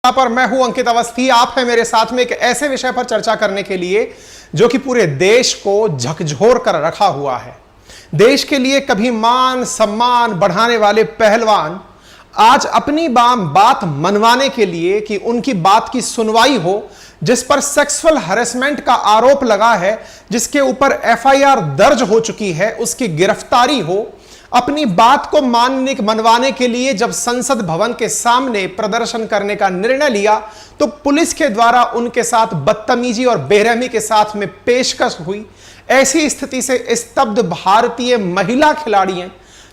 पर मैं हूं अंकित अवस्थी। आप हैं मेरे साथ में एक ऐसे विषय पर चर्चा करने के लिए जो कि पूरे देश को झकझोर कर रखा हुआ है। देश के लिए कभी मान सम्मान बढ़ाने वाले पहलवान आज अपनी बात मनवाने के लिए कि उनकी बात की सुनवाई हो, जिस पर सेक्सुअल हैरेसमेंट का आरोप लगा है, जिसके ऊपर एफआईआर दर्ज हो चुकी है, उसकी गिरफ्तारी हो, अपनी बात को मनवाने के लिए जब संसद भवन के सामने प्रदर्शन करने का निर्णय लिया तो पुलिस के द्वारा उनके साथ बदतमीजी और बेरहमी के साथ में पेशकश हुई। ऐसी स्थिति से स्तब्ध भारतीय महिला खिलाड़ियों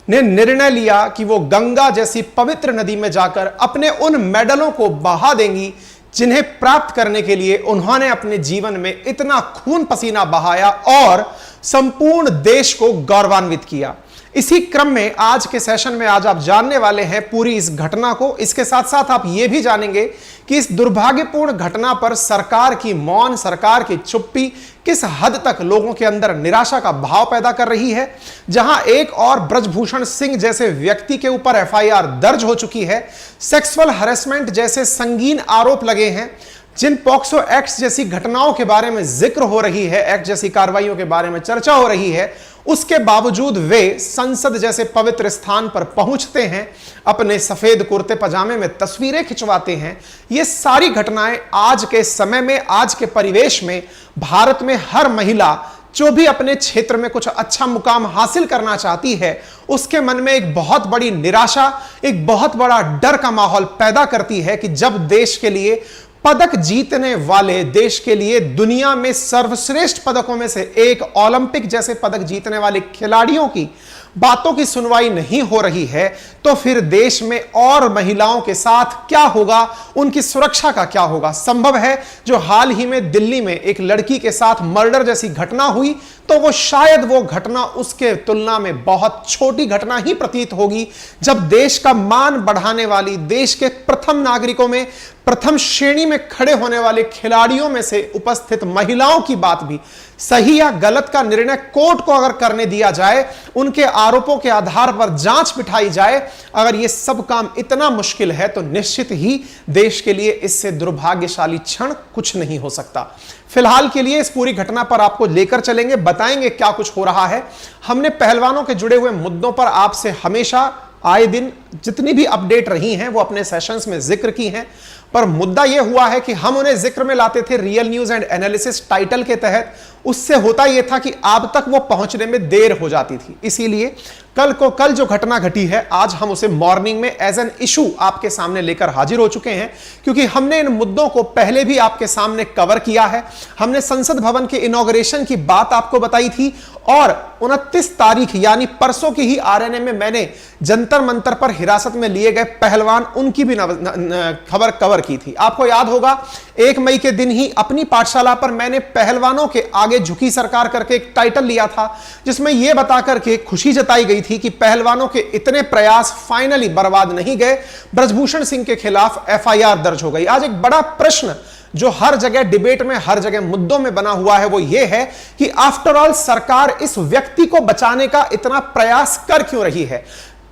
ने निर्णय लिया कि वो गंगा जैसी पवित्र नदी में जाकर अपने उन मेडलों को बहा देंगी जिन्हें प्राप्त करने के लिए उन्होंने अपने जीवन में इतना खून पसीना बहाया और संपूर्ण देश को गौरवान्वित किया। इसी क्रम में आज के सेशन में आज आप जानने वाले हैं पूरी इस घटना को। इसके साथ साथ आप यह भी जानेंगे कि इस दुर्भाग्यपूर्ण घटना पर सरकार की मौन, सरकार की चुप्पी किस हद तक लोगों के अंदर निराशा का भाव पैदा कर रही है। जहां एक और ब्रजभूषण सिंह जैसे व्यक्ति के ऊपर एफआईआर दर्ज हो चुकी है, सेक्सुअल हैरेसमेंट जैसे संगीन आरोप लगे हैं, जिन पॉक्सो एक्ट जैसी घटनाओं के बारे में जिक्र हो रही है, एक्ट जैसी कार्रवाइयों के बारे में चर्चा हो रही है, उसके बावजूद वे संसद जैसे पवित्र स्थान पर पहुंचते हैं, अपने सफेद कुर्ते पजामे में तस्वीरें खिंचवाते हैं। ये सारी घटनाएं आज के समय में, आज के परिवेश में भारत में हर महिला जो भी अपने क्षेत्र में कुछ अच्छा मुकाम हासिल करना चाहती है, उसके मन में एक बहुत बड़ी निराशा, एक बहुत बड़ा डर का माहौल पैदा करती है कि जब देश के लिए पदक जीतने वाले, देश के लिए दुनिया में सर्वश्रेष्ठ पदकों में से एक ओलंपिक जैसे पदक जीतने वाले खिलाड़ियों की बातों की सुनवाई नहीं हो रही है, तो फिर देश में और महिलाओं के साथ क्या होगा, उनकी सुरक्षा का क्या होगा। संभव है जो हाल ही में दिल्ली में एक लड़की के साथ मर्डर जैसी घटना हुई, तो वो शायद वो घटना उसके तुलना में बहुत छोटी घटना ही प्रतीत होगी, जब देश का मान बढ़ाने वाली, देश के प्रथम नागरिकों में प्रथम श्रेणी में खड़े होने वाले खिलाड़ियों में से उपस्थित महिलाओं की बात भी सही या गलत का निर्णय कोर्ट को अगर करने दिया जाए, उनके आरोपों के आधार पर जांच बिठाई जाए, अगर यह सब काम इतना मुश्किल है तो निश्चित ही देश के लिए इससे दुर्भाग्यशाली क्षण कुछ नहीं हो सकता। फिलहाल के लिए इस पूरी घटना पर आपको लेकर चलेंगे, बताएंगे क्या कुछ हो रहा है। हमने पहलवानों के जुड़े हुए मुद्दों पर आपसे हमेशा आए दिन जितनी भी अपडेट रही हैं वो अपने सेशंस में जिक्र की हैं, पर मुद्दा यह हुआ है कि हम उन्हें जिक्र में लाते थे real news and analysis title के तहत। उससे होता यह था कि आप तक वो पहुंचने में देर हो जाती थी, इसीलिए कल जो घटना घटी है आज हम उसे मॉर्निंग में एज एन इशू आपके सामने लेकर हाजिर हो चुके हैं, क्योंकि हमने इन मुद्दों को पहले भी आपके सामने कवर किया है। हमने संसद भवन के इनॉग्रेशन की बात आपको बताई थी और 29 तारीख यानी परसों की ही आरएनए में मैंने जंतर मंतर पर हिरासत में लिए गए पहलवान, उनकी भी खबर कवर की थी। आपको याद होगा 1 मई के दिन ही अपनी पाठशाला पर मैंने पहलवानों के आगे झुकी सरकार करके एक टाइटल लिया था, जिसमें यह बताकर के खुशी जताई गई थी कि पहलवानों के इतने प्रयास फाइनली बर्बाद नहीं गए, ब्रजभूषण सिंह के खिलाफ एफआईआर दर्ज हो गई। आज एक बड़ा प्रश्न जो हर जगह डिबेट में, हर जगह मुद्दों में बना हुआ है वो ये है कि आफ्टर ऑल सरकार इस व्यक्ति को बचाने का इतना प्रयास कर क्यों रही है।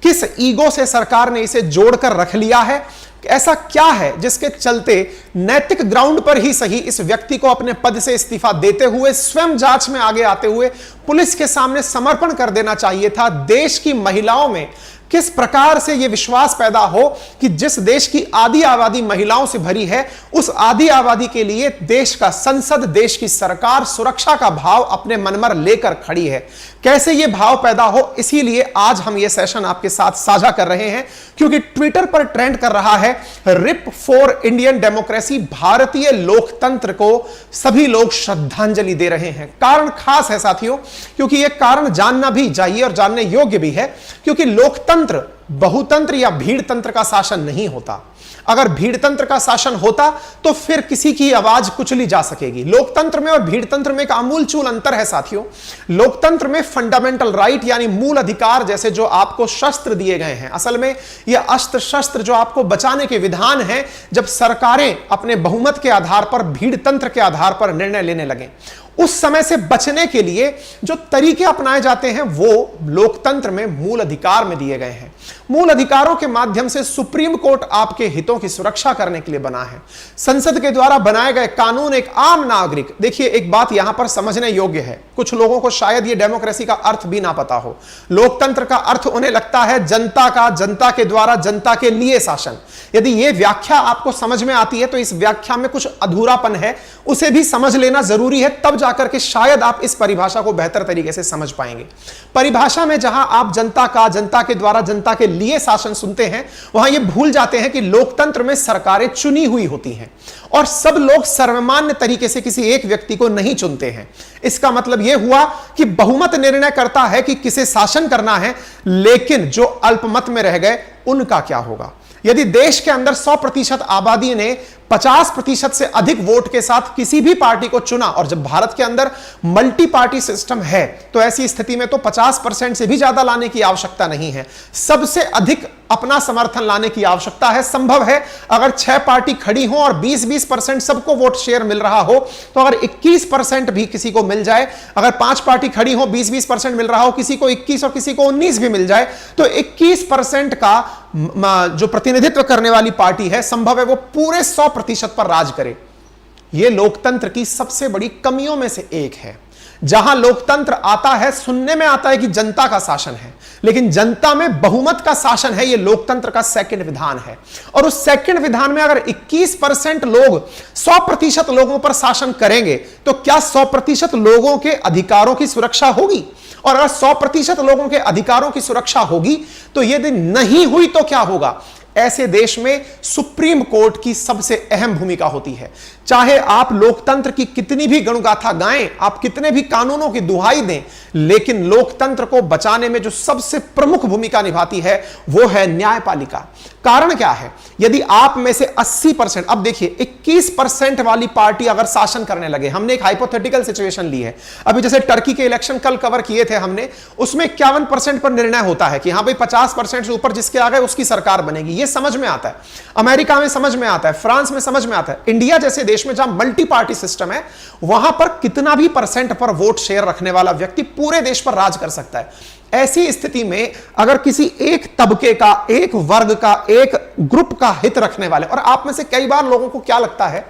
किस ईगो से सरकार ने इसे जोड़कर रख लिया है, ऐसा क्या है जिसके चलते नैतिक ग्राउंड पर ही सही इस व्यक्ति को अपने पद से इस्तीफा देते हुए, स्वयं जांच में आगे आते हुए पुलिस के सामने समर्पण कर देना चाहिए था। देश की महिलाओं में किस प्रकार से यह विश्वास पैदा हो कि जिस देश की आधी आबादी महिलाओं से भरी है, उस आधी आबादी के लिए देश का संसद, देश की सरकार सुरक्षा का भाव अपने मन में लेकर खड़ी है। कैसे यह भाव पैदा हो, इसीलिए आज हम यह सेशन आपके साथ साझा कर रहे हैं, क्योंकि ट्विटर पर ट्रेंड कर रहा है रिप फॉर इंडियन डेमोक्रेसी, भारतीय लोकतंत्र को सभी लोग श्रद्धांजलि दे रहे हैं। कारण खास है साथियों, क्योंकि यह कारण जानना भी चाहिए और जानने योग्य भी है, क्योंकि लोकतंत्र बहुतंत्र या भीड़ तंत्र का शासन नहीं होता। अगर भीड़ तंत्र का शासन होता तो फिर किसी की आवाज कुचली जा सकेगी। लोकतंत्र में और भीड़ तंत्र में एक आमूलचूल अंतर है साथियों। लोकतंत्र में फंडामेंटल राइट यानी मूल अधिकार जैसे जो आपको शस्त्र दिए गए हैं, असल में यह अस्त्र शस्त्र जो आपको बचाने के विधान हैं, जब सरकारें अपने बहुमत के आधार पर, भीड़ तंत्र के आधार पर निर्णय लेने लगे। उस समय से बचने के लिए जो तरीके अपनाए जाते हैं वो लोकतंत्र में मूल अधिकार में दिए गए हैं। मूल अधिकारों के माध्यम से सुप्रीम कोर्ट आपके हितों की सुरक्षा करने के लिए बना है। संसद के द्वारा बनाए गए कानून एक आम नागरिक, देखिए एक बात यहां पर समझने योग्य है, कुछ लोगों को शायद ये डेमोक्रेसी का अर्थ भी ना पता हो। लोकतंत्र का अर्थ उन्हें लगता है जनता का, जनता के द्वारा जनता के लिए शासन। यदि यह व्याख्या आपको समझ में आती है तो इस व्याख्या में कुछ अधूरापन है, उसे भी समझ लेना जरूरी है, तब जाकर के शायद आप इस परिभाषा को बेहतर तरीके से समझ पाएंगे। परिभाषा में जहां आप जनता का, जनता के द्वारा जनता के लिए शासन सुनते हैं, वहां यह भूल जाते हैं कि लोकतंत्र में सरकारें चुनी हुई होती हैं और सब लोग सर्वमान्य तरीके से किसी एक व्यक्ति को नहीं चुनते हैं। इसका मतलब यह हुआ कि बहुमत निर्णय करता है कि किसे शासन करना है, लेकिन जो अल्पमत में रह गए उनका क्या होगा। यदि देश के अंदर 100% आबादी ने 50% से अधिक वोट के साथ किसी भी पार्टी को चुना, और जब भारत के अंदर मल्टी पार्टी सिस्टम है तो ऐसी स्थिति में तो 50% से भी ज्यादा लाने की आवश्यकता नहीं है, सबसे अधिक अपना समर्थन लाने की आवश्यकता है। संभव है अगर 6 पार्टी खड़ी हो और 20-20% सबको वोट शेयर मिल रहा हो, तो अगर 21% भी किसी को मिल जाए, अगर 5 पार्टी खड़ी हो 20-20% मिल रहा हो, किसी को 21 और किसी को 19 भी मिल जाए, तो 21% का जो प्रतिनिधित्व करने वाली पार्टी है, संभव है वो पूरे 100% पर राज करे। यह लोकतंत्र की सबसे बड़ी कमियों में से एक है। जहां लोकतंत्र आता है, सुनने में आता है कि जनता का शासन है, लेकिन जनता में बहुमत का शासन है। यह लोकतंत्र का सेकंड विधान है। और उस सेकंड विधान में अगर 21% लोग 100% लोगों पर शासन करेंगे, तो क्या 100% लोगों के अधिकारों की सुरक्षा होगी? और अगर 100% लोगों के अधिकारों की सुरक्षा होगी, तो यदि नहीं हुई तो क्या होगा? ऐसे देश में सुप्रीम कोर्ट की सबसे अहम भूमिका होती है। चाहे आप लोकतंत्र की कितनी भी गणगाथा गाएं, आप कितने भी कानूनों की दुहाई दें, लेकिन लोकतंत्र को बचाने में जो सबसे प्रमुख भूमिका निभाती है वो है न्यायपालिका। कारण क्या है? यदि आप में से 80%, अब देखिए 21% वाली पार्टी अगर शासन करने लगे, हमने एक हाइपोथेटिकल सिचुएशन ली है, अभी जैसे टर्की के इलेक्शन कल कवर किए थे हमने, उसमें 51% पर निर्णय होता है कि हां भाई 50% से ऊपर जिसके आ गए उसकी सरकार बनेगी। यह समझ में आता है, अमेरिका में समझ में आता है, फ्रांस में समझ में आता है। इंडिया जैसे देश में जहां मल्टी पार्टी सिस्टम है, वहां पर कितना भी % पर वोट शेयर रखने वाला व्यक्ति पूरे देश पर राज कर सकता है। ऐसी स्थिति में अगर किसी एक तबके का, एक वर्ग का, एक ग्रुप का हित रखने वाले, और आप में से कई बार लोगों को क्या लगता है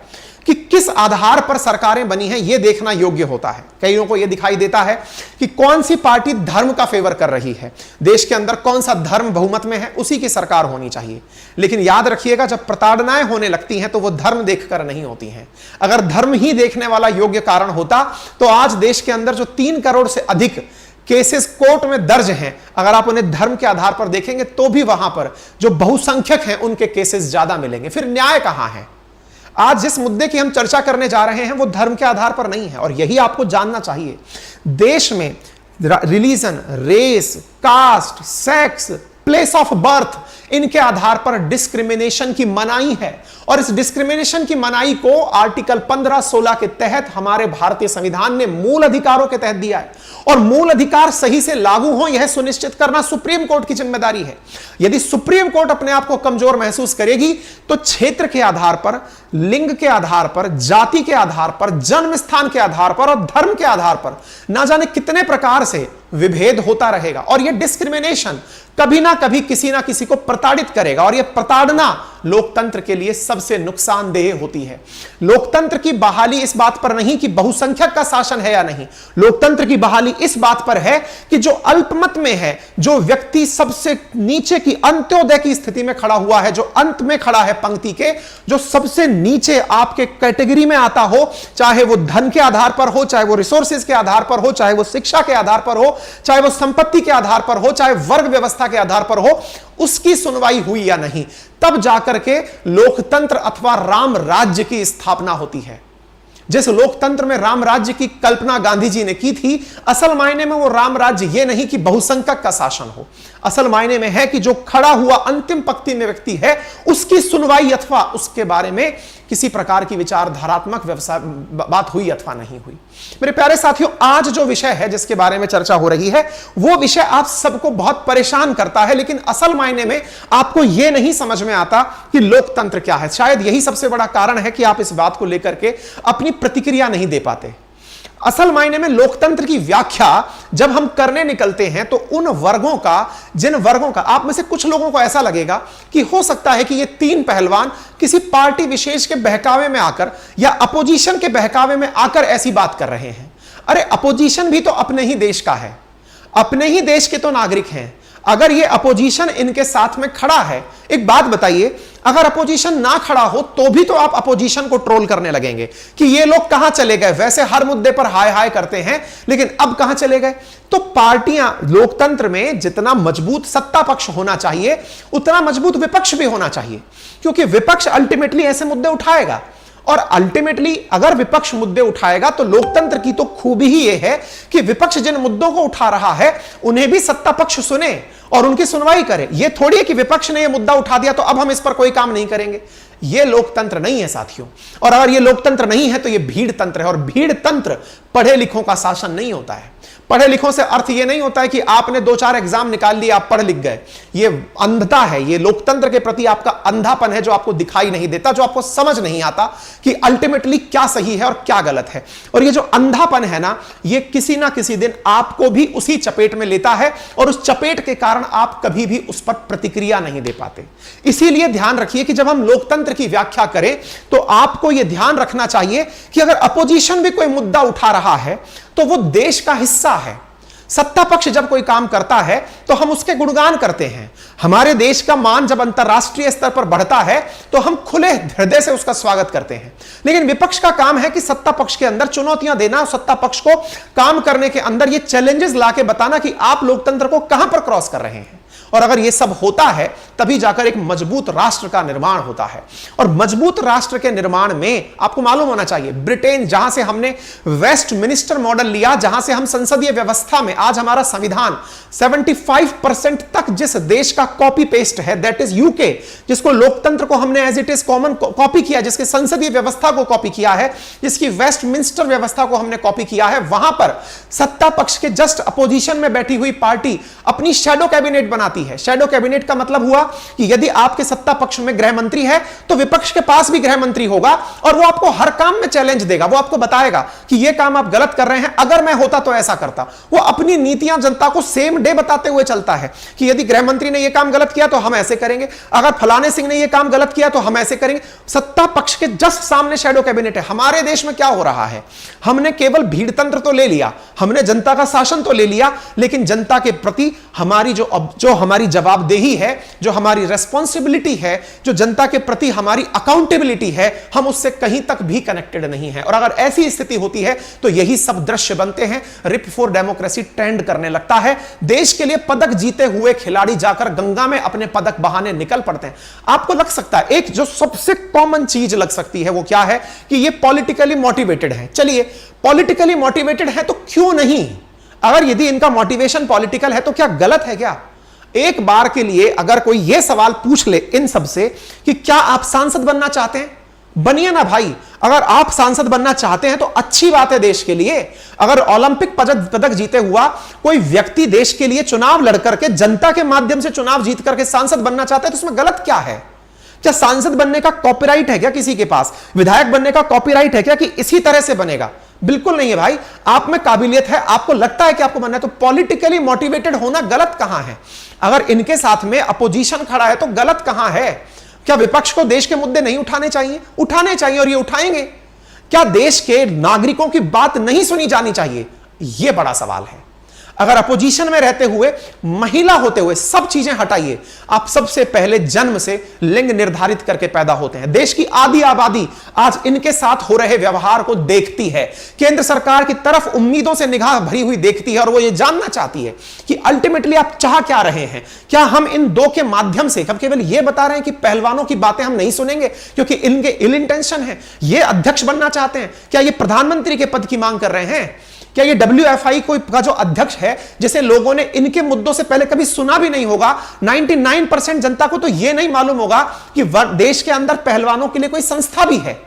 कि किस आधार पर सरकारें बनी हैं, यह देखना योग्य होता है। कईयों को यह दिखाई देता है कि कौन सी पार्टी धर्म का फेवर कर रही है, देश के अंदर कौन सा धर्म बहुमत में है, उसी की सरकार होनी चाहिए। लेकिन याद रखिएगा, जब प्रताड़नाएं होने लगती हैं तो वो धर्म देखकर नहीं होती हैं। अगर धर्म ही देखने वाला योग्य कारण होता, तो आज देश के अंदर जो 3 करोड़ से अधिक केसेस कोर्ट में दर्ज हैं, अगर आप उन्हें धर्म के आधार पर देखेंगे तो भी वहां पर जो बहुसंख्यक हैं उनके केसेस ज्यादा मिलेंगे। फिर न्याय कहां है? आज जिस मुद्दे की हम चर्चा करने जा रहे हैं वो धर्म के आधार पर नहीं है, और यही आपको जानना चाहिए। देश में religion, race, caste, sex, place of birth, इनके आधार पर डिस्क्रिमिनेशन की मनाही है, और इस डिस्क्रिमिनेशन की मनाही को आर्टिकल 15-16 के तहत हमारे भारतीय संविधान ने मूल अधिकारों के तहत दिया है। और मूल अधिकार सही से लागू हो, यह सुनिश्चित करना सुप्रीम कोर्ट की जिम्मेदारी है। यदि सुप्रीम कोर्ट अपने आप को कमजोर महसूस करेगी, तो क्षेत्र के आधार पर, लिंग के आधार पर, जाति के आधार पर, जन्म स्थान के आधार पर और धर्म के आधार पर ना जाने कितने प्रकार से विभेद होता रहेगा। और यह डिस्क्रिमिनेशन कभी ना कभी किसी ना किसी को प्रताड़ित करेगा, और यह प्रताड़ना लोकतंत्र के लिए सबसे नुकसानदेह होती है। लोकतंत्र की बहाली इस बात पर नहीं कि बहुसंख्यक का शासन है या नहीं, लोकतंत्र की बहाली इस बात पर है कि जो अल्पमत में है, जो व्यक्ति सबसे नीचे की अंत्योदय की स्थिति में खड़ा हुआ है, जो अंत में खड़ा है पंक्ति के, जो सबसे नीचे आपके कैटेगरी में आता हो, चाहे वो धन के आधार पर हो, चाहे वो रिसोर्सेज के आधार पर हो, चाहे वो शिक्षा के आधार पर हो, चाहे वो संपत्ति के आधार पर हो, चाहे वर्ग व्यवस्था के आधार पर हो, उसकी सुनवाई हुई या नहीं, तब जाकर के लोकतंत्र अथवा राम राज्य की स्थापना होती है। जिस लोकतंत्र में राम राज्य की कल्पना गांधी जी ने की थी, असल मायने में वो राम राज्य ये नहीं कि बहुसंख्यक का शासन हो, असल मायने में है कि जो खड़ा हुआ अंतिम पंक्ति में व्यक्ति है उसकी सुनवाई अथवा उसके बारे में किसी प्रकार की विचारधारात्मक बात हुई अथवा नहीं हुई। मेरे प्यारे साथियों, आज जो विषय है जिसके बारे में चर्चा हो रही है, वो विषय आप सबको बहुत परेशान करता है, लेकिन असल मायने में आपको यह नहीं समझ में आता कि लोकतंत्र क्या है। शायद यही सबसे बड़ा कारण है कि आप इस बात को लेकर के अपनी प्रतिक्रिया नहीं दे पाते। असल मायने में लोकतंत्र की व्याख्या जब हम करने निकलते हैं तो उन वर्गों का, जिन वर्गों का, आप में से कुछ लोगों को ऐसा लगेगा कि हो सकता है कि ये तीन पहलवान किसी पार्टी विशेष के बहकावे में आकर या अपोजिशन के बहकावे में आकर ऐसी बात कर रहे हैं। अरे अपोजिशन भी तो अपने ही देश का है, अपने ही देश के तो नागरिक हैं। अगर ये अपोजिशन इनके साथ में खड़ा है, एक बात बताइए, अगर अपोजिशन ना खड़ा हो तो भी तो आप अपोजिशन को ट्रोल करने लगेंगे कि ये लोग कहां चले गए। वैसे हर मुद्दे पर हाय हाय करते हैं, लेकिन अब कहां चले गए। तो पार्टियां, लोकतंत्र में जितना मजबूत सत्ता पक्ष होना चाहिए उतना मजबूत विपक्ष भी होना चाहिए, क्योंकि विपक्ष अल्टीमेटली ऐसे मुद्दे उठाएगा। और अल्टीमेटली अगर विपक्ष मुद्दे उठाएगा तो लोकतंत्र की तो खूबी ही यह है कि विपक्ष जिन मुद्दों को उठा रहा है उन्हें भी सत्ता पक्ष सुने और उनकी सुनवाई करे। यह थोड़ी है कि विपक्ष ने यह मुद्दा उठा दिया तो अब हम इस पर कोई काम नहीं करेंगे। यह लोकतंत्र नहीं है साथियों। और अगर यह लोकतंत्र नहीं है तो यह भीड़ तंत्र है, और भीड़ तंत्र पढ़े लिखों का शासन नहीं होता है। पढ़े लिखों से अर्थ यह नहीं होता है कि आपने 2-4 एग्जाम निकाल लिए, आप पढ़ लिख गए। यह अंधता है, यह लोकतंत्र के प्रति आपका अंधापन है जो आपको दिखाई नहीं देता, जो आपको समझ नहीं आता कि अल्टीमेटली क्या सही है और क्या गलत है। और यह जो अंधापन है ना, यह किसी ना किसी दिन आपको भी उसी चपेट में लेता है और उस चपेट के कारण आप कभी भी उस पर प्रतिक्रिया नहीं दे पाते। इसीलिए ध्यान रखिए कि जब हम लोकतंत्र की व्याख्या करें तो आपको यह ध्यान रखना चाहिए कि अगर अपोजिशन भी कोई मुद्दा उठा रहा है तो वो देश का हिस्सा है। सत्ता पक्ष जब कोई काम करता है तो हम उसके गुणगान करते हैं। हमारे देश का मान जब अंतरराष्ट्रीय स्तर पर बढ़ता है तो हम खुले हृदय से उसका स्वागत करते हैं। लेकिन विपक्ष का काम है कि सत्ता पक्ष के अंदर चुनौतियां देना, सत्ता पक्ष को काम करने के अंदर ये चैलेंजेस लाके बताना कि आप लोकतंत्र को कहां पर क्रॉस कर रहे हैं। और अगर यह सब होता है तभी जाकर एक मजबूत राष्ट्र का निर्माण होता है। और मजबूत राष्ट्र के निर्माण में आपको मालूम होना चाहिए, ब्रिटेन, जहां से हमने वेस्टमिनिस्टर मॉडल लिया, जहां से हम संसदीय व्यवस्था में आज हमारा संविधान 75% तक जिस देश का कॉपी पेस्ट है, दैट इज यूके, जिसको लोकतंत्र को हमने as it is common copy किया, जिसके संसदीय व्यवस्था को कॉपी किया है, जिसकी वेस्टमिनिस्टर व्यवस्था को हमने कॉपी किया है, वहां पर सत्ता पक्ष के जस्ट अपोजिशन में बैठी हुई पार्टी अपनी शैडो कैबिनेट बनाती है। शैडो कैबिनेट का मतलब हुआ कि यदि आपके सत्ता पक्ष में गृह मंत्री है तो विपक्ष के पास भी गृह मंत्री होगा और वो आपको हर काम में चैलेंज देगा। वो आपको बताएगा कि ये काम आप गलत कर रहे हैं, अगर मैं होता तो ऐसा करता। वो अपनी नीतियां जनता को सेम डे बताते हुए चलता है कि यदि गृह मंत्री ने यह काम गलत किया तो हम ऐसे करेंगे, अगर फलाने सिंह ने यह काम गलत किया तो हम ऐसे करेंगे। सत्ता पक्ष के जस्ट सामने शैडो कैबिनेट है। हमारे देश में क्या हो रहा है, हमने केवल भीड़ तंत्र तो ले लिया, हमने जनता का शासन तो ले लिया, लेकिन जनता के प्रति हमारी जो हमारी जवाबदेही है, जो हमारी रिस्पॉन्सिबिलिटी है, जो जनता के प्रति हमारी अकाउंटेबिलिटी है, हम उससे कहीं तक भी कनेक्टेड नहीं है। और अगर ऐसी स्थिति होती है तो यही सब दृश्य बनते हैं। रिप फॉर डेमोक्रेसी ट्रेंड करने लगता है। देश के लिए पदक जीते हुए खिलाड़ी जाकर गंगा में अपने पदक बहाने निकल पड़ते हैं। आपको लग सकता है, एक जो सबसे कॉमन चीज लग सकती है वो क्या है कि ये पॉलिटिकली मोटिवेटेड है। चलिए, पॉलिटिकली मोटिवेटेड है तो क्यों नहीं? अगर यदि इनका मोटिवेशन पॉलिटिकल है तो क्या गलत है क्या? एक बार के लिए अगर कोई यह सवाल पूछ ले इन सबसे कि क्या आप सांसद बनना चाहते हैं, बनिए ना भाई। अगर आप सांसद बनना चाहते हैं तो अच्छी बात है देश के लिए। अगर ओलंपिक पदक जीते हुआ कोई व्यक्ति देश के लिए चुनाव लड़कर के, जनता के माध्यम से चुनाव जीत करके सांसद बनना चाहता है तो उसमें गलत क्या है? क्या सांसद बनने का कॉपीराइट है क्या किसी के पास? विधायक बनने का कॉपीराइट है क्या कि इसी तरह से बनेगा? बिल्कुल नहीं है भाई। आप में काबिलियत है, आपको लगता है कि आपको बनना है, तो पॉलिटिकली मोटिवेटेड होना गलत कहां है? अगर इनके साथ में अपोजिशन खड़ा है तो गलत कहां है? क्या विपक्ष को देश के मुद्दे नहीं उठाने चाहिए? उठाने चाहिए, और ये उठाएंगे। क्या देश के नागरिकों की बात नहीं सुनी जानी चाहिए? यह बड़ा सवाल है। अगर अपोजिशन में रहते हुए, महिला होते हुए, सब चीजें हटाइए, आप सबसे पहले जन्म से लिंग निर्धारित करके पैदा होते हैं। देश की आधी आबादी आज इनके साथ हो रहे व्यवहार को देखती है, केंद्र सरकार की तरफ उम्मीदों से निगाह भरी हुई देखती है, और वो ये जानना चाहती है कि अल्टीमेटली आप चाह क्या रहे हैं। क्या हम इन दो के माध्यम से हम केवल ये बता रहे हैं कि पहलवानों की बातें हम नहीं सुनेंगे क्योंकि इनके इल इंटेंशन है, ये अध्यक्ष बनना चाहते हैं? क्या ये प्रधानमंत्री के पद की मांग कर रहे हैं? क्या ये WFI का जो अध्यक्ष है, जिसे लोगों ने इनके मुद्दों से पहले कभी सुना भी नहीं होगा, 99% जनता को तो यह नहीं मालूम होगा कि देश के अंदर पहलवानों के लिए कोई संस्था भी है।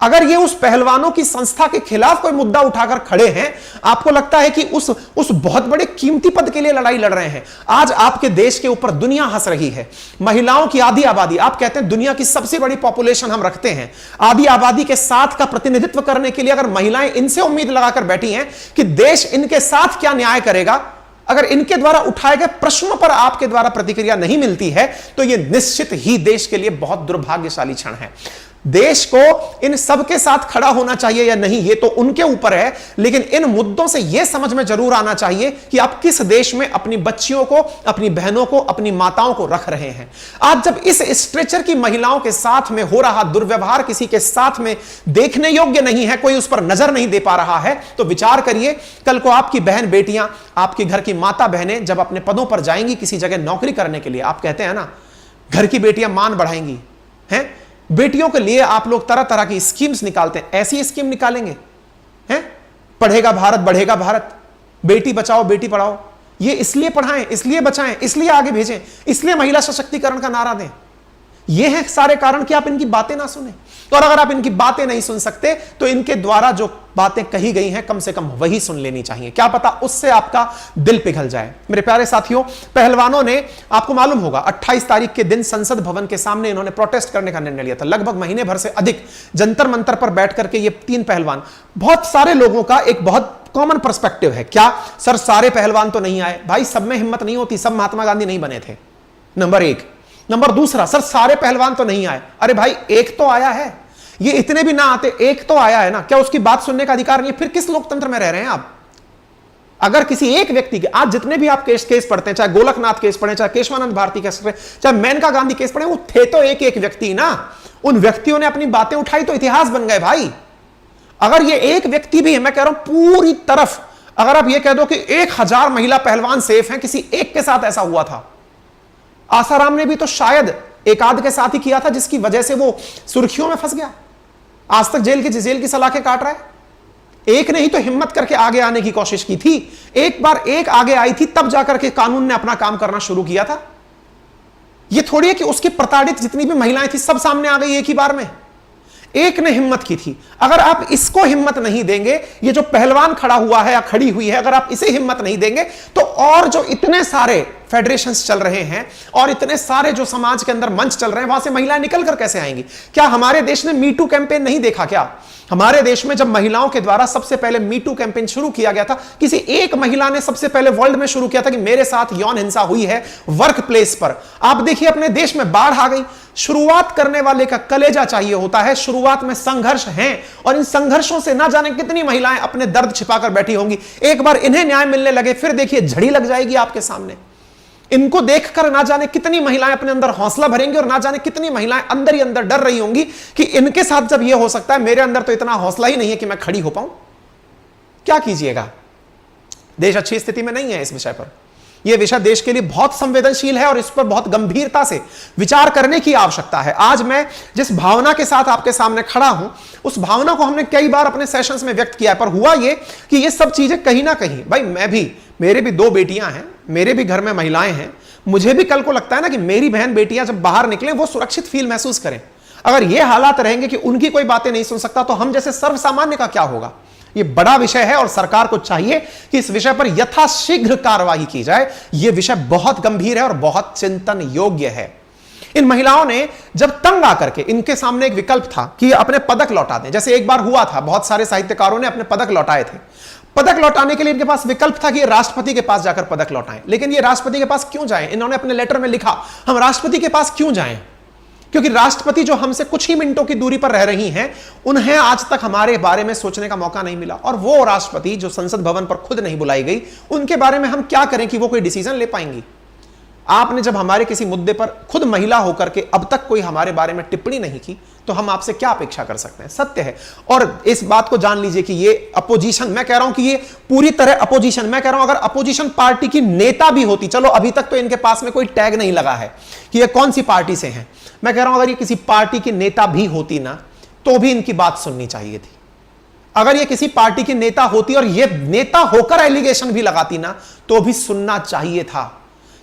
अगर ये उस पहलवानों की संस्था के खिलाफ कोई मुद्दा उठाकर खड़े हैं, आपको लगता है कि उस बहुत बड़े कीमती पद के लिए लड़ाई लड़ रहे हैं। आज आपके देश के ऊपर दुनिया हंस रही है। महिलाओं की आधी आबादी, आप कहते हैं दुनिया की सबसे बड़ी पॉपुलेशन हम रखते हैं, आधी आबादी के साथ का प्रतिनिधित्व करने के लिए अगर महिलाएं इनसे उम्मीद लगाकर बैठी हैं कि देश इनके साथ क्या न्याय करेगा, अगर इनके द्वारा उठाए गए प्रश्नों पर आपके द्वारा प्रतिक्रिया नहीं मिलती है, तो यह निश्चित ही देश के लिए बहुत दुर्भाग्यशाली क्षण है। देश को इन सब के साथ खड़ा होना चाहिए या नहीं, यह तो उनके ऊपर है, लेकिन इन मुद्दों से यह समझ में जरूर आना चाहिए कि आप किस देश में अपनी बच्चियों को, अपनी बहनों को, अपनी माताओं को रख रहे हैं। आज जब इस स्ट्रेचर की महिलाओं के साथ में हो रहा दुर्व्यवहार किसी के साथ में देखने योग्य नहीं है, कोई उस पर नजर नहीं दे पा रहा है, तो विचार करिए कल को आपकी बहन बेटियां, आपके घर की माता बहनें जब अपने पदों पर जाएंगी किसी जगह नौकरी करने के लिए, आप कहते हैं ना घर की बेटियां मान बढ़ाएंगी, हैं बेटियों के लिए आप लोग तरह तरह की स्कीम्स निकालते हैं, ऐसी स्कीम निकालेंगे हैं, पढ़ेगा भारत बढ़ेगा भारत, बेटी बचाओ बेटी पढ़ाओ, ये इसलिए पढ़ाएं, इसलिए बचाएं, इसलिए आगे भेजें, इसलिए महिला सशक्तिकरण का नारा दें। ये हैं सारे कारण कि आप इनकी बातें ना सुने। तो और अगर आप इनकी बातें नहीं सुन सकते तो इनके द्वारा जो बातें कही गई हैं कम से कम वही सुन लेनी चाहिए, क्या पता उससे आपका दिल पिघल जाए। मेरे प्यारे साथियों, पहलवानों ने, आपको मालूम होगा 28 तारीख के दिन संसद भवन के सामने इन्होंने प्रोटेस्ट करने का निर्णय लिया था। लगभग महीने भर से अधिक जंतर मंतर पर बैठ करके ये 3 पहलवान, बहुत सारे लोगों का एक बहुत कॉमन पर्सपेक्टिव है, क्या सर सारे पहलवान तो नहीं आए? भाई सब में हिम्मत नहीं होती, सब महात्मा गांधी नहीं बने थे, नंबर 1। नंबर दूसरा, सर सारे पहलवान तो नहीं आए, अरे भाई एक तो आया है, ये इतने भी ना आते, एक तो आया है ना, क्या उसकी बात सुनने का अधिकार नहीं है? फिर किस लोकतंत्र में रह रहे हैं आप? अगर किसी एक व्यक्ति के, आज जितने भी आप केस पढ़ते हैं, चाहे गोलकनाथ केस पढ़े, चाहे केशवानंद भारती केस पढ़े, चाहे मेनका गांधी केस पढ़े, वो थे तो एक एक व्यक्ति ना, उन व्यक्तियों ने अपनी बातें उठाई तो इतिहास बन गए भाई। अगर ये एक व्यक्ति भी है, मैं कह रहा हूं पूरी तरफ, अगर आप ये कह दो कि 1000 महिला पहलवान सेफ हैं, किसी एक के साथ ऐसा हुआ था। आसाराम ने भी तो शायद एक आध के साथ ही किया था, जिसकी वजह से वो सुर्खियों में फंस गया, आज तक जेल की सलाखें काट रहा है। एक ने ही तो हिम्मत करके आगे आने की कोशिश की थी, एक बार एक आगे आई थी तब जाकर के कानून ने अपना काम करना शुरू किया था। ये थोड़ी है कि उसकी प्रताड़ित जितनी भी महिलाएं थी सब सामने आ गई एक ही बार में, एक ने हिम्मत की थी। अगर आप इसको हिम्मत नहीं देंगे, ये जो पहलवान खड़ा हुआ है या खड़ी हुई है, अगर आप इसे हिम्मत नहीं देंगे, तो और जो इतने सारे फेडरेशंस चल रहे हैं और इतने सारे जो समाज के अंदर मंच चल रहे हैं, वहां से महिलाएं निकल कर कैसे आएंगी? क्या हमारे देश ने मी टू कैंपेन नहीं देखा क्या? हमारे देश में जब महिलाओं के द्वारा सबसे पहले मी टू कैंपेन शुरू किया गया था, किसी एक महिला ने सबसे पहले वर्ल्ड में शुरू किया था कि मेरे साथ यौन हिंसा हुई है वर्क प्लेस पर। आप देखिए अपने देश में बाढ़ आ गई। शुरुआत करने वाले का कलेजा चाहिए होता है, शुरुआत में संघर्ष हैं और इन संघर्षों से ना जाने कितनी महिलाएं अपने दर्द छिपाकर बैठी होंगी। एक बार इन्हें न्याय मिलने लगे, फिर देखिए झड़ी लग जाएगी आपके सामने। इनको देखकर ना जाने कितनी महिलाएं अपने अंदर हौसला भरेंगी और ना जाने कितनी महिलाएं अंदर ही अंदर डर रही होंगी कि इनके साथ जब यह हो सकता है, मेरे अंदर तो इतना हौसला ही नहीं है कि मैं खड़ी हो पाऊं। क्या कीजिएगा? देश अच्छी स्थिति में नहीं है इस विषय पर। यह विषय देश के लिए बहुत संवेदनशील है और इस पर बहुत गंभीरता से विचार करने की आवश्यकता है। आज मैं जिस भावना के साथ आपके सामने खड़ा हूं, उस भावना को हमने कई बार अपने सेशंस में व्यक्त किया है, पर हुआ यह कि ये सब चीजें कहीं ना कहीं, भाई मैं भी, मेरे भी 2 बेटियां हैं, मेरे भी घर में महिलाएं हैं, मुझे भी कल को लगता है ना कि मेरी बहन बेटियां जब बाहर निकलें वो सुरक्षित फील महसूस करें। अगर ये हालात रहेंगे कि उनकी कोई बातें नहीं सुन सकता, तो हम जैसे सर्वसामान्य का क्या होगा? ये बड़ा विषय है और सरकार को चाहिए कि इस विषय पर यथाशीघ्र कार्रवाई की जाए। यह विषय बहुत गंभीर है और बहुत चिंतन योग्य है। इन महिलाओं ने जब तंग आकर के, इनके सामने एक विकल्प था कि अपने पदक लौटा दें, जैसे एक बार हुआ था, बहुत सारे साहित्यकारों ने अपने पदक लौटाए थे। पदक लौटाने के लिए इनके पास विकल्प था कि ये राष्ट्रपति के पास जाकर पदक लौटाएं। लेकिन ये राष्ट्रपति के पास क्यों जाएं? इन्होंने अपने लेटर में लिखा, हम राष्ट्रपति के पास क्यों जाएं? क्योंकि राष्ट्रपति जो हमसे कुछ ही मिनटों की दूरी पर रह रही हैं, उन्हें आज तक हमारे बारे में सोचने का मौका नहीं मिला। और वो राष्ट्रपति जो संसद भवन पर खुद नहीं बुलाई गई, उनके बारे में हम क्या करें कि वो कोई डिसीजन ले पाएंगी? आपने जब हमारे किसी मुद्दे पर खुद महिला होकर के अब तक कोई हमारे बारे में टिप्पणी नहीं की, तो हम आपसे क्या अपेक्षा कर सकते हैं? सत्य है। और इस बात को जान लीजिए कि ये अपोजिशन, मैं कह रहा हूं कि ये पूरी तरह अपोजिशन, मैं कह रहा हूं अगर अपोजिशन पार्टी की नेता भी होती, चलो अभी तक तो इनके पास में कोई टैग नहीं लगा है कि ये कौन सी पार्टी से हैं, मैं कह रहा हूं अगर ये किसी पार्टी की नेता भी होती ना, तो भी इनकी बात सुननी चाहिए थी। अगर ये किसी पार्टी की नेता होती और ये नेता होकर एलिगेशन भी लगाती ना, तो भी सुनना चाहिए था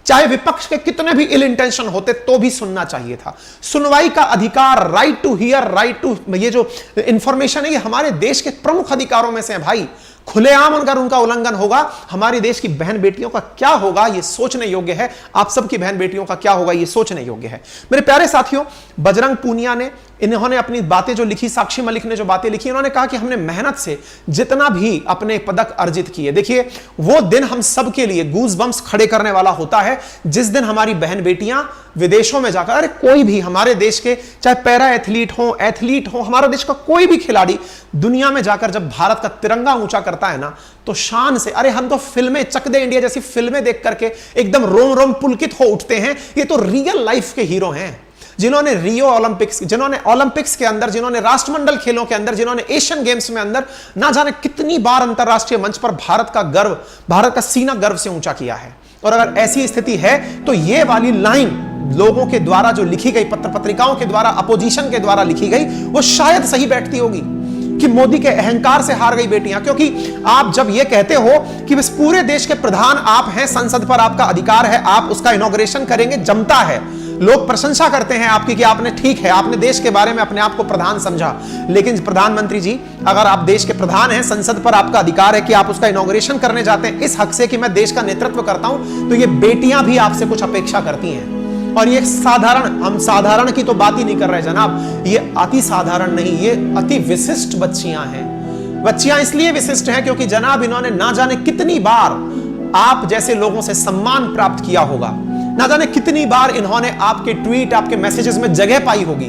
चाहे विपक्ष के कितने भी इल इंटेंशन होते तो भी सुनना चाहिए था। सुनवाई का अधिकार, right to hear, right to, ये जो इंफॉर्मेशन है ये हमारे देश के प्रमुख अधिकारों में से है भाई। खुलेआम अगर उनका उल्लंघन होगा, हमारी देश की बहन बेटियों का क्या होगा ये सोचने योग्य है। आप सबकी बहन बेटियों का क्या होगा ये सोचने योग्य है। मेरे प्यारे साथियों, बजरंग पूनिया ने, इन्होंने अपनी बातें जो लिखी, साक्षी मलिक ने जो बातें लिखी, उन्होंने कहा कि हमने मेहनत से जितना भी अपने पदक अर्जित किए, देखिए वो दिन हम सब के लिए गूज बम्स खड़े करने वाला होता है जिस दिन हमारी बहन बेटियां विदेशों में जाकर, अरे कोई भी हमारे देश के, चाहे पैरा एथलीट हो, हमारा देश का कोई भी खिलाड़ी दुनिया में जाकर जब भारत का तिरंगा ऊंचा करता है ना, तो शान से, अरे हम तो फिल्में, चक दे इंडिया जैसी फिल्में देख करके एकदम रोम रोम पुलकित हो उठते हैं। ये तो रियल लाइफ के हीरो हैं, जिन्होंने रियो ओलंपिक्स, जिन्होंने ओलंपिक्स के अंदर, जिन्होंने राष्ट्रमंडल खेलों के अंदर, जिन्होंने एशियन गेम्स में अंदर ना जाने कितनी बार अंतरराष्ट्रीय मंच पर भारत का गर्व, भारत का सीना गर्व से ऊंचा किया है। और अगर ऐसी स्थिति है तो ये वाली लाइन लोगों के द्वारा जो लिखी गई, पत्र पत्रिकाओं के द्वारा, अपोजिशन के द्वारा लिखी गई, वो शायद सही बैठती होगी कि मोदी के अहंकार से हार गई बेटियां। क्योंकि आप जब ये कहते हो कि बस पूरे देश के प्रधान आप हैं, संसद पर आपका अधिकार है, आप उसका इनॉग्रेशन करेंगे, जमता है, लोग प्रशंसा करते हैं आपकी कि आपने, ठीक है, आपने देश के बारे में अपने आप को प्रधान समझा, लेकिन प्रधानमंत्री जी अगर आप देश के प्रधान हैं, संसद पर आपका अधिकार है कि आप उसका इनॉग्रेशन करने जाते हैं इस हक से कि मैं देश का नेतृत्व करता हूं, तो ये बेटियां भी आपसे कुछ अपेक्षा करती हैं। और ये साधारण, हम साधारण की तो बात ही नहीं कर रहे जनाब, ये अति साधारण नहीं, ये अति विशिष्ट बच्चियां हैं। बच्चियां इसलिए विशिष्ट हैं क्योंकि जनाब इन्होंने ना जाने कितनी बार आप जैसे लोगों से सम्मान प्राप्त किया होगा, ना जाने कितनी बार इन्होंने आपके ट्वीट, आपके मैसेजेस में जगह पाई होगी,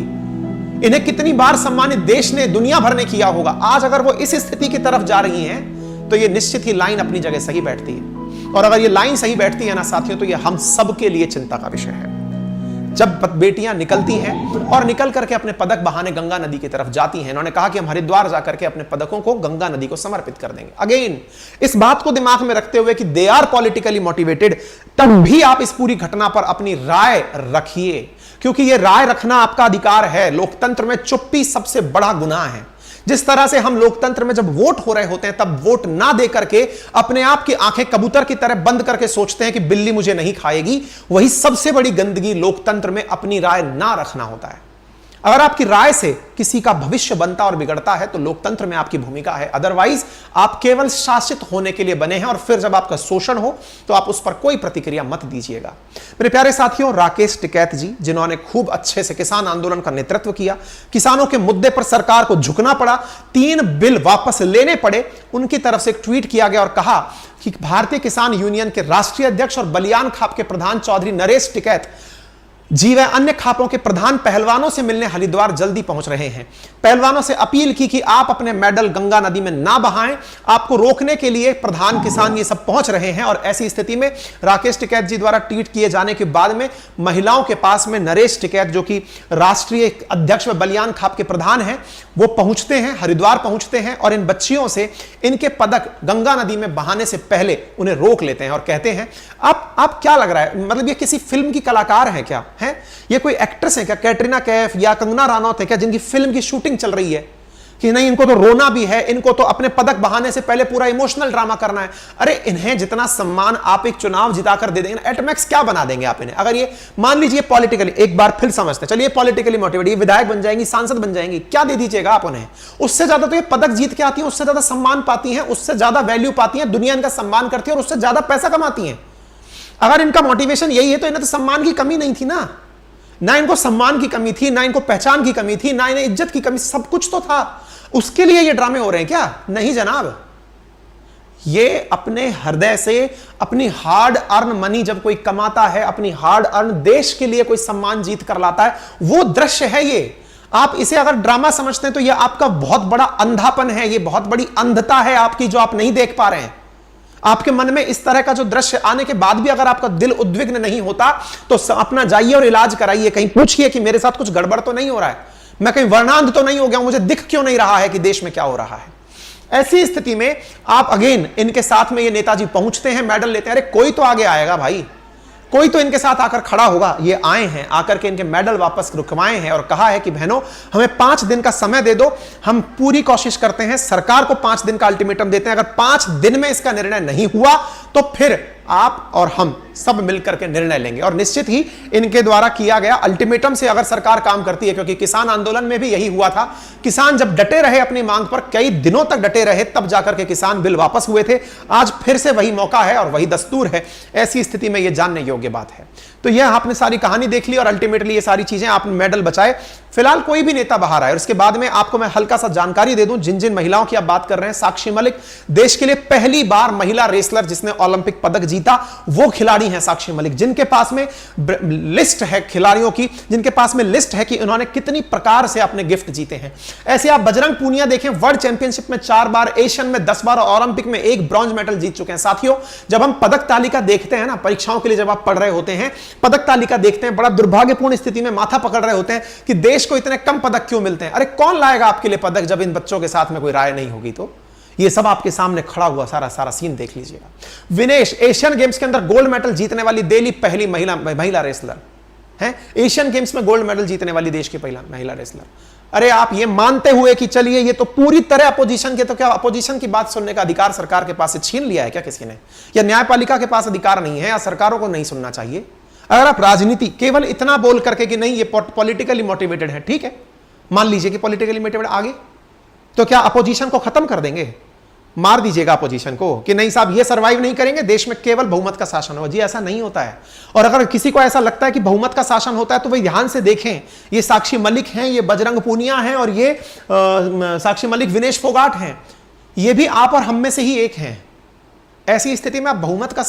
इन्हें कितनी बार सम्मानित देश ने, दुनिया भर ने किया होगा। आज अगर वो इस स्थिति की तरफ जा रही हैं तो ये निश्चित ही लाइन अपनी जगह सही बैठती है। और अगर ये लाइन सही बैठती है ना साथियों, तो ये हम सबके लिए चिंता का विषय है। जब बेटियां निकलती हैं और निकल करके अपने पदक बहाने गंगा नदी की तरफ जाती हैं, इन्होंने कहा कि हम हरिद्वार जाकर के अपने पदकों को गंगा नदी को समर्पित कर देंगे। अगेन इस बात को दिमाग में रखते हुए कि दे आर पॉलिटिकली मोटिवेटेड, तब भी आप इस पूरी घटना पर अपनी राय रखिए, क्योंकि यह राय रखना आपका अधिकार है। लोकतंत्र में चुप्पी सबसे बड़ा गुनाह है। जिस तरह से हम लोकतंत्र में जब वोट हो रहे होते हैं तब वोट ना दे करके अपने आप की आंखें कबूतर की तरह बंद करके सोचते हैं कि बिल्ली मुझे नहीं खाएगी, वही सबसे बड़ी गंदगी लोकतंत्र में अपनी राय ना रखना होता है। अगर आपकी राय से किसी का भविष्य बनता और बिगड़ता है तो लोकतंत्र में आपकी भूमिका है, अदरवाइज आप केवल शासित होने के लिए बने हैं और फिर जब आपका शोषण हो तो आप उस पर कोई प्रतिक्रिया मत दीजिएगा। मेरे प्यारे साथियों, राकेश टिकैत जी, जिन्होंने खूब अच्छे से किसान आंदोलन का नेतृत्व किया, किसानों के मुद्दे पर सरकार को झुकना पड़ा, 3 बिल वापस लेने पड़े, उनकी तरफ से एक ट्वीट किया गया और कहा कि भारतीय किसान यूनियन के राष्ट्रीय अध्यक्ष और बलियान खाप के प्रधान चौधरी नरेश टिकैत जी व अन्य खापों के प्रधान पहलवानों से मिलने हरिद्वार जल्दी पहुंच रहे हैं। पहलवानों से अपील की कि आप अपने मेडल गंगा नदी में ना बहाएं, आपको रोकने के लिए प्रधान किसान ये सब पहुंच रहे हैं। और ऐसी स्थिति में राकेश टिकैत जी द्वारा ट्वीट किए जाने के बाद में महिलाओं के पास में नरेश टिकैत, जो कि राष्ट्रीय अध्यक्ष व बलियान खाप के प्रधान हैं, वो पहुंचते हैं, हरिद्वार पहुंचते हैं और इन बच्चियों से इनके पदक गंगा नदी में बहाने से पहले उन्हें रोक लेते हैं और कहते हैं, आप क्या लग रहा है, मतलब ये किसी फिल्म की कलाकार है क्या, है ये कोई एक्ट्रेस है क्या, कैटरीना कैफ या कंगना रनौत है क्या, जिनकी फिल्म की शूटिंग चल रही है, कि नहीं इनको तो रोना भी है, इनको तो अपने पदक बहाने से पहले पूरा इमोशनल ड्रामा करना है। अरे इन्हें जितना सम्मान आप एक चुनाव जिताकर दे देंगे ना, एटमैक्स क्या बना देंगे आप इन्हें। अगर ये मान लीजिए पॉलिटिकली, एक बार फिर समझते चलिए पॉलिटिकली मोटिवेट, ये विधायक बन जाएंगी, सांसद बन जाएंगी, क्या दे दीजिएगा आप उन्हें। उससे ज्यादा तो ये पदक जीत के आती है, उससे ज्यादा सम्मान पाती है, उससे ज्यादा वैल्यू पाती है, दुनिया इनका सम्मान करती है और उससे ज्यादा पैसा कमाती है। अगर इनका मोटिवेशन यही है तो इन्हें तो सम्मान की कमी नहीं थी ना इनको सम्मान की कमी थी, ना इनको पहचान की कमी थी, ना इन्हें इज्जत की कमी, सब कुछ तो था। उसके लिए ये ड्रामे हो रहे हैं क्या? नहीं जनाब, ये अपने हृदय से अपनी हार्ड अर्न मनी जब कोई कमाता है, अपनी हार्ड अर्न देश के लिए कोई सम्मान जीत कर लाता है, वो दृश्य है ये। आप इसे अगर ड्रामा समझते हैं तो ये आपका बहुत बड़ा अंधापन है, ये बहुत बड़ी अंधता है आपकी, जो आप नहीं देख पा रहे हैं। आपके मन में इस तरह का जो दृश्य आने के बाद भी अगर आपका दिल उद्विग्न नहीं होता तो अपना जाइए और इलाज कराइए, कहीं पूछिए कि मेरे साथ कुछ गड़बड़ तो नहीं हो रहा है, मैं कहीं वर्णांध तो नहीं हो गया, मुझे दिख क्यों नहीं रहा है कि देश में क्या हो रहा है। ऐसी स्थिति में आप अगेन इनके साथ में ये नेताजी पहुंचते हैं, मेडल लेते हैं। अरे कोई तो आगे आएगा भाई, कोई तो इनके साथ आकर खड़ा होगा। ये आए हैं, आकर के इनके मेडल वापस रुकवाए हैं और कहा है कि बहनों हमें 5 दिन का समय दे दो, हम पूरी कोशिश करते हैं, सरकार को 5 दिन का अल्टीमेटम देते हैं, अगर 5 दिन में इसका निर्णय नहीं हुआ तो फिर आप और हम सब मिलकर के निर्णय लेंगे और निश्चित ही इनके द्वारा किया गया अल्टीमेटम से अगर सरकार काम करती है, क्योंकि किसान आंदोलन में भी यही हुआ था, किसान जब डटे रहे अपनी मांग पर, कई दिनों तक डटे रहे, तब जाकर के किसान बिल वापस हुए थे। आज फिर से वही मौका है और वही दस्तूर है। ऐसी स्थिति में यह जानने योग्य बात है। तो यह आपने सारी कहानी देख ली और अल्टीमेटली ये सारी चीजें आपने मेडल बचाए। फिलहाल कोई भी नेता बाहर आए और इसके बाद में आपको मैं हल्का सा जानकारी दे दूं, जिन जिन महिलाओं की आप बात कर रहे हैं, साक्षी मलिक देश के लिए पहली बार महिला रेसलर जिसने ओलंपिक पदक जीता, वो खिलाड़ी हैं साक्षी मलिक, जिनके पास में लिस्ट है खिलाड़ियों की, जिनके पास में लिस्ट है कि उन्होंने कितनी प्रकार से अपने गिफ्ट जीते हैं। ऐसे आप बजरंग पूनिया देखें, वर्ल्ड चैंपियनशिप में 4 बार, एशियन में 10 बार, ओलंपिक में 1 ब्रॉन्ज मेडल जीत चुके हैं। साथियों, जब हम पदक तालिका देखते हैं ना, परीक्षाओं के लिए जब आप पढ़ रहे होते हैं, पदक तालिका देखते हैं, बड़ा दुर्भाग्यपूर्ण स्थिति में माथा पकड़ रहे होते हैं कि देश को इतने कम पदक क्यों मिलते हैं। अरे कौन लाएगा आपके लिए पदक जब इन बच्चों के साथ में कोई राय नहीं होगी। तो ये सब आपके सामने खड़ा हुआ सारा सीन देख लीजिएगा। विनेश एशियन गेम्स के अंदर गोल्ड मेडल जीतने वाली दिल्ली पहली महिला रेसलर है। एशियन गेम्स में गोल्ड मेडल जीतने वाली देश की पहला महिला रेसलर। अरे आप ये मानते हुए कि चलिए ये तो पूरी तरह अपोजिशन के, तो क्या अपोजिशन की बात सुनने का अधिकार सरकार के पास से छीन लिया है क्या किसी ने, या न्यायपालिका के पास अधिकार नहीं है, या सरकारों को नहीं सुनना चाहिए? अगर आप राजनीति केवल इतना बोल करके कि नहीं ये पॉलिटिकली मोटिवेटेड है, ठीक है, मान लीजिए कि पॉलिटिकली मोटिवेटेड आगे, तो क्या अपोजिशन को खत्म कर देंगे, मार दीजिएगा अपोजिशन को कि नहीं साहब ये सरवाइव नहीं करेंगे, देश में केवल बहुमत का शासन हो? जी ऐसा नहीं होता है। और अगर किसी को ऐसा लगता है कि बहुमत का शासन होता है तो वही ध्यान से देखें, ये साक्षी मलिक हैं, ये बजरंग पूनिया हैं और ये साक्षी मलिक विनेश फोगाट हैं, ये भी आप और हम में से ही एक हैं। ऐसी स्थिति में आप बहुमत का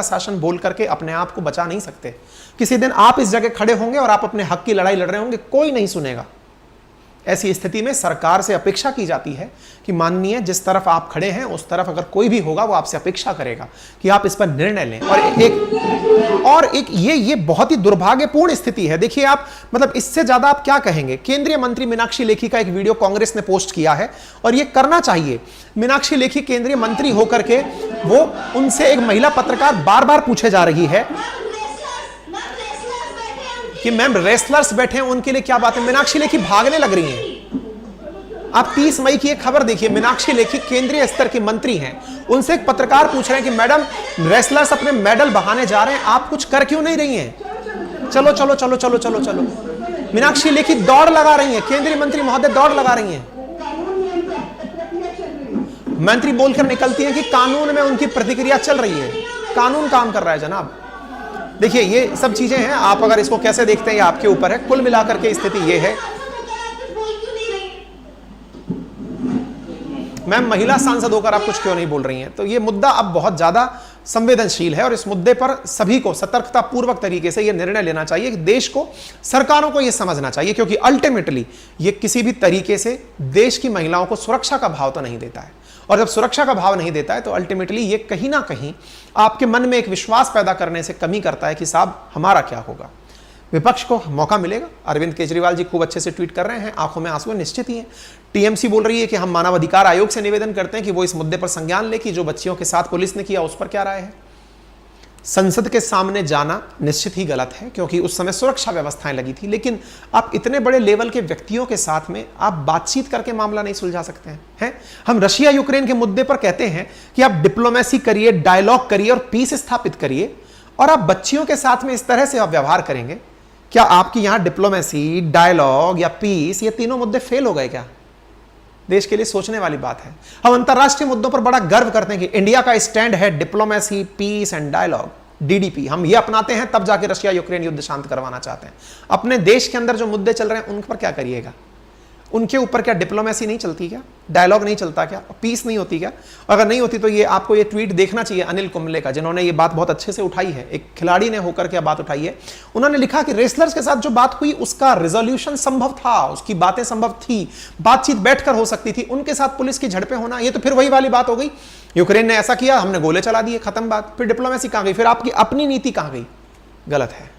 शासन बोल करके अपने आप को बचा नहीं सकते। किसी दिन आप इस जगह खड़े होंगे और आप अपने हक की लड़ाई लड़ रहे होंगे, कोई नहीं सुनेगा। ऐसी स्थिति में सरकार से अपेक्षा की जाती है कि माननीय जिस तरफ आप खड़े हैं उस तरफ अगर कोई भी होगा वो आपसे अपेक्षा करेगा कि आप इस पर निर्णय लें। और एक ये बहुत ही दुर्भाग्यपूर्ण स्थिति है। देखिए आप, मतलब इससे ज्यादा आप क्या कहेंगे। केंद्रीय मंत्री मीनाक्षी लेखी का एक वीडियो कांग्रेस ने पोस्ट किया है और ये करना चाहिए। मीनाक्षी लेखी केंद्रीय मंत्री होकर के वो, उनसे एक महिला पत्रकार बार बार पूछे जा रही है कि मैम रेसलर्स बैठे हैं उनके लिए क्या बात है। मीनाक्षी लेखी भागने लग रही हैं। आप 30 मई की एक खबर देखिए, मीनाक्षी लेखी केंद्रीय स्तर की मंत्री हैं, उनसे एक पत्रकार पूछ रहे हैं कि मैडम रेसलर्स अपने मेडल बहाने जा रहे हैं, आप कुछ कर क्यों नहीं रही हैं? चलो चलो चलो चलो चलो चलो। मीनाक्षी लेखी दौड़ लगा रही हैं, केंद्रीय मंत्री महोदय दौड़ लगा रही हैं। मंत्री बोलकर निकलती हैं कि कानून में उनकी प्रतिक्रिया चल रही है, कानून काम कर रहा है जनाब। देखिए ये सब चीजें हैं, आप अगर इसको कैसे देखते हैं ये आपके ऊपर है। कुल मिलाकर के स्थिति ये है। मैम महिला सांसद होकर आप कुछ क्यों नहीं बोल रही हैं? तो ये मुद्दा अब बहुत ज्यादा संवेदनशील है और इस मुद्दे पर सभी को सतर्कता पूर्वक तरीके से ये निर्णय लेना चाहिए कि देश को, सरकारों को ये समझना चाहिए, क्योंकि अल्टीमेटली ये किसी भी तरीके से देश की महिलाओं को सुरक्षा का भाव तो नहीं देता है। और जब सुरक्षा का भाव नहीं देता है तो अल्टीमेटली ये कहीं ना कहीं आपके मन में एक विश्वास पैदा करने से कमी करता है कि साहब हमारा क्या होगा। विपक्ष को मौका मिलेगा। अरविंद केजरीवाल जी खूब अच्छे से ट्वीट कर रहे हैं, आंखों में आंसू निश्चित ही हैं। टीएमसी बोल रही है कि हम मानवाधिकार आयोग से निवेदन करते हैं कि वो इस मुद्दे पर संज्ञान ले कि जो बच्चियों के साथ पुलिस ने किया उस पर क्या राय है। संसद के सामने जाना निश्चित ही गलत है क्योंकि उस समय सुरक्षा व्यवस्थाएं लगी थी, लेकिन आप इतने बड़े लेवल के व्यक्तियों के साथ में आप बातचीत करके मामला नहीं सुलझा सकते हैं? हम रशिया यूक्रेन के मुद्दे पर कहते हैं कि आप डिप्लोमेसी करिए, डायलॉग करिए और पीस स्थापित करिए, और आप बच्चियों के साथ में इस तरह से आप व्यवहार करेंगे। क्या आपकी यहां डिप्लोमेसी, डायलॉग या पीस, ये तीनों मुद्दे फेल हो गए क्या? देश के लिए सोचने वाली बात है। हम अंतरराष्ट्रीय मुद्दों पर बड़ा गर्व करते हैं कि इंडिया का स्टैंड है diplomacy, peace and dialogue, DDP. हम ये अपनाते हैं तब जाके रशिया यूक्रेन युद्ध शांत करवाना चाहते हैं। अपने देश के अंदर जो मुद्दे चल रहे हैं उन पर क्या करिएगा? उनके ऊपर क्या डिप्लोमेसी नहीं चलती क्या? डायलॉग नहीं चलता क्या? पीस नहीं होती क्या? अगर नहीं होती तो ये आपको ये ट्वीट देखना चाहिए अनिल कुंबले का, जिन्होंने ये बात बहुत अच्छे से उठाई है। एक खिलाड़ी ने होकर के बात उठाई है। उन्होंने लिखा कि रेसलर्स के साथ जो बात हुई उसका रिजोल्यूशन संभव था, उसकी बातें संभव थी, बातचीत बैठकर हो सकती थी। उनके साथ पुलिस की झड़पें होना, ये तो फिर वही वाली बात हो गई। यूक्रेन ने ऐसा किया, हमने गोले चला दिए, खत्म बात। फिर डिप्लोमेसी कहां गई? फिर आपकी अपनी नीति कहां गई? गलत है।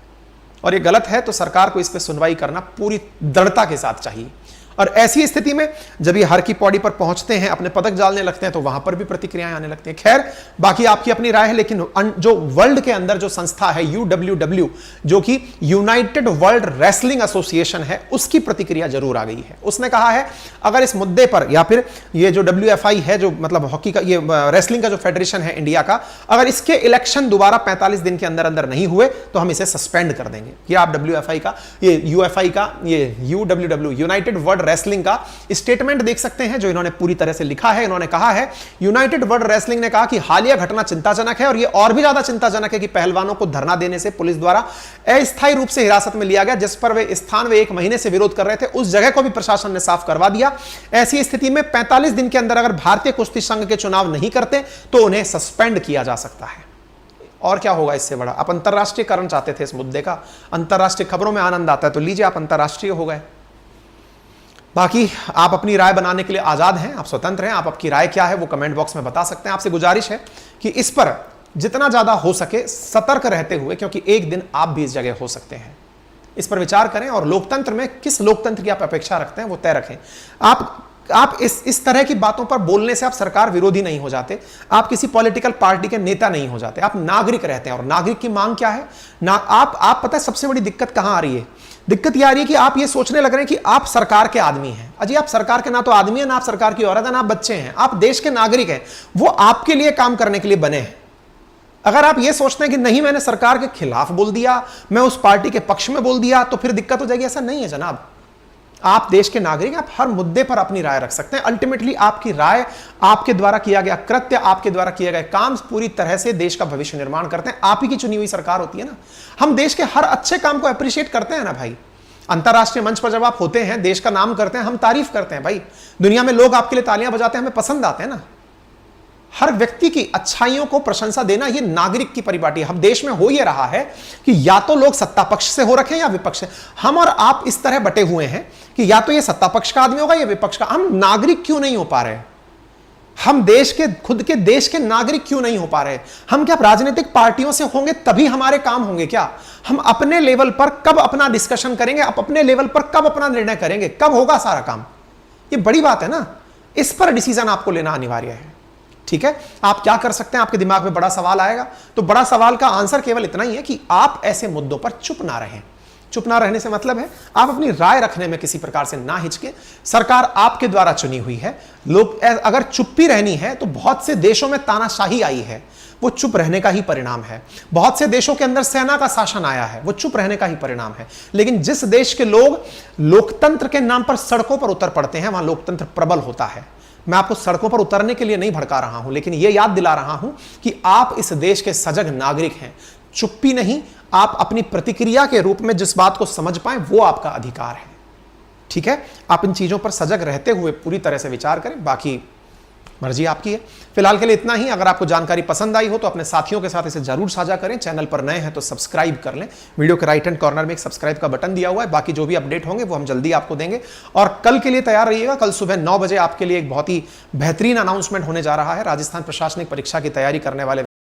और ये गलत है तो सरकार को इस पर सुनवाई करना पूरी दृढ़ता के साथ चाहिए। और ऐसी स्थिति में जब ये हर की पौड़ी पर पहुंचते हैं, अपने पदक डालने लगते हैं, तो वहां पर भी प्रतिक्रियाएं आने लगती हैं। खैर, बाकी आपकी अपनी राय है, लेकिन जो वर्ल्ड के अंदर जो संस्था है UWW, जो कि यूनाइटेड वर्ल्ड रेसलिंग एसोसिएशन है, उसकी प्रतिक्रिया जरूर आ गई है। उसने कहा है अगर इस मुद्दे पर, या फिर ये जो WFI है, जो मतलब हॉकी का, ये रेसलिंग का जो फेडरेशन है इंडिया का, अगर इसके इलेक्शन दोबारा 45 दिन के अंदर अंदर नहीं हुए तो हम इसे सस्पेंड कर देंगे। कि आप WFI का, ये UFI का, ये UWW यूनाइटेड वर्ल्ड रेसलिंग का स्टेटमेंट देख सकते हैं, जो इन्होंने पूरी तरह से लिखा है। इन्होंने कहा है, यूनाइटेड वर्ल्ड रेसलिंग ने कहा कि हालिया घटना चिंताजनक है, और यह और भी ज्यादा चिंताजनक है कि पहलवानों को धरना देने से पुलिस द्वारा अस्थायी रूप से हिरासत में लिया गया, जिस पर वे स्थान वे 1 महीने से विरोध कर रहे थे, उस जगह को भी प्रशासन ने साफ करवा दिया। ऐसी स्थिति में 45 दिन के अंदर अगर भारतीय कुश्ती संघ के चुनाव नहीं करते तो उन्हें सस्पेंड किया जा सकता है। और क्या होगा इससे बड़ा? आप अंतरराष्ट्रीयकरण चाहते थे इस मुद्दे का, अंतरराष्ट्रीय खबरों में आनंद आता है, तो लीजिए, आप अंतरराष्ट्रीय हो गए। बाकी आप अपनी राय बनाने के लिए आजाद हैं, आप स्वतंत्र हैं। आप आपकी राय क्या है वो कमेंट बॉक्स में बता सकते हैं। आपसे गुजारिश है कि इस पर जितना ज्यादा हो सके सतर्क रहते हुए, क्योंकि एक दिन आप भी इस जगह हो सकते हैं, इस पर विचार करें। और लोकतंत्र में किस लोकतंत्र की आप अपेक्षा रखते हैं वो तय रखें। आप इस तरह की बातों पर बोलने से आप सरकार विरोधी नहीं हो जाते, आप किसी पॉलिटिकल पार्टी के नेता नहीं हो जाते, आप नागरिक रहते हैं। और नागरिक की मांग क्या है ना, आप पता है सबसे बड़ी दिक्कत कहां आ रही है? दिक्कत यह आ रही है कि आप ये सोचने लग रहे हैं कि आप सरकार के आदमी हैं। अजी, आप सरकार के ना तो आदमी है, ना आप सरकार की औरत है, ना आप बच्चे हैं, आप देश के नागरिक हैं। वो आपके लिए काम करने के लिए बने हैं। अगर आप ये सोचते हैं कि नहीं, मैंने सरकार के खिलाफ बोल दिया, मैं उस पार्टी के पक्ष में बोल दिया, तो फिर दिक्कत हो जाएगी। ऐसा नहीं है जनाब, आप देश के नागरिक, आप हर मुद्दे पर अपनी राय रख सकते हैं। अल्टीमेटली आपकी राय, आपके द्वारा किया गया कृत्य, आपके द्वारा किए गए काम पूरी तरह से देश का भविष्य निर्माण करते हैं। आप ही की चुनी हुई सरकार होती है ना। हम देश के हर अच्छे काम को अप्रिशिएट करते हैं ना भाई। अंतरराष्ट्रीय मंच पर जब आप होते हैं, देश का नाम करते हैं, हम तारीफ करते हैं भाई। दुनिया में लोग आपके लिए तालियां बजाते हैं, हमें पसंद आते हैं ना। हर व्यक्ति की अच्छाइयों को प्रशंसा देना, यह नागरिक की परिपाटी है। हम देश में हो यह रहा है कि या तो लोग सत्ता पक्ष से हो रखे हैं या विपक्ष से। हम और आप इस तरह बटे हुए हैं कि या तो ये सत्ता पक्ष का आदमी होगा या विपक्ष का। हम नागरिक क्यों नहीं हो पा रहे? हम देश के, खुद के देश के नागरिक क्यों नहीं हो पा रहे? हम क्या राजनीतिक पार्टियों से होंगे तभी हमारे काम होंगे क्या? हम अपने लेवल पर कब अपना डिस्कशन करेंगे? आप अपने लेवल पर कब अपना निर्णय करेंगे? कब होगा सारा काम? ये बड़ी बात है ना। इस पर डिसीजन आपको लेना अनिवार्य है। ठीक है, आप क्या कर सकते हैं? आपके दिमाग में बड़ा सवाल आएगा, तो बड़ा सवाल का आंसर केवल इतना ही है कि आप ऐसे मुद्दों पर चुप ना रहें। चुप ना रहने से मतलब है आप अपनी राय रखने में किसी प्रकार से ना हिचके। सरकार आपके द्वारा चुनी हुई है। लोग अगर चुप्पी रहनी है तो बहुत से देशों में तानाशाही आई है, वो चुप रहने का ही परिणाम है। बहुत से देशों के अंदर सेना का शासन आया है, वो चुप रहने का ही परिणाम है। लेकिन जिस देश के लोग लोकतंत्र के नाम पर सड़कों पर उतर पड़ते हैं, वहां लोकतंत्र प्रबल होता है। मैं आपको सड़कों पर उतरने के लिए नहीं भड़का रहा हूं, लेकिन यह याद दिला रहा हूं कि आप इस देश के सजग नागरिक हैं। चुप्पी नहीं, आप अपनी प्रतिक्रिया के रूप में जिस बात को समझ पाएं वो आपका अधिकार है। ठीक है, आप इन चीजों पर सजग रहते हुए पूरी तरह से विचार करें। बाकी मर्जी आपकी है। फिलहाल के लिए इतना ही। अगर आपको जानकारी पसंद आई हो तो अपने साथियों के साथ इसे जरूर साझा करें। चैनल पर नए हैं तो सब्सक्राइब कर लें। वीडियो के राइट हैंड कॉर्नर में एक सब्सक्राइब का बटन दिया हुआ है। बाकी जो भी अपडेट होंगे वो हम जल्दी आपको देंगे। और कल के लिए तैयार रहिएगा। कल सुबह 9 बजे आपके लिए एक बहुत ही बेहतरीन अनाउंसमेंट होने जा रहा है। राजस्थान प्रशासनिक परीक्षा की तैयारी करने वाले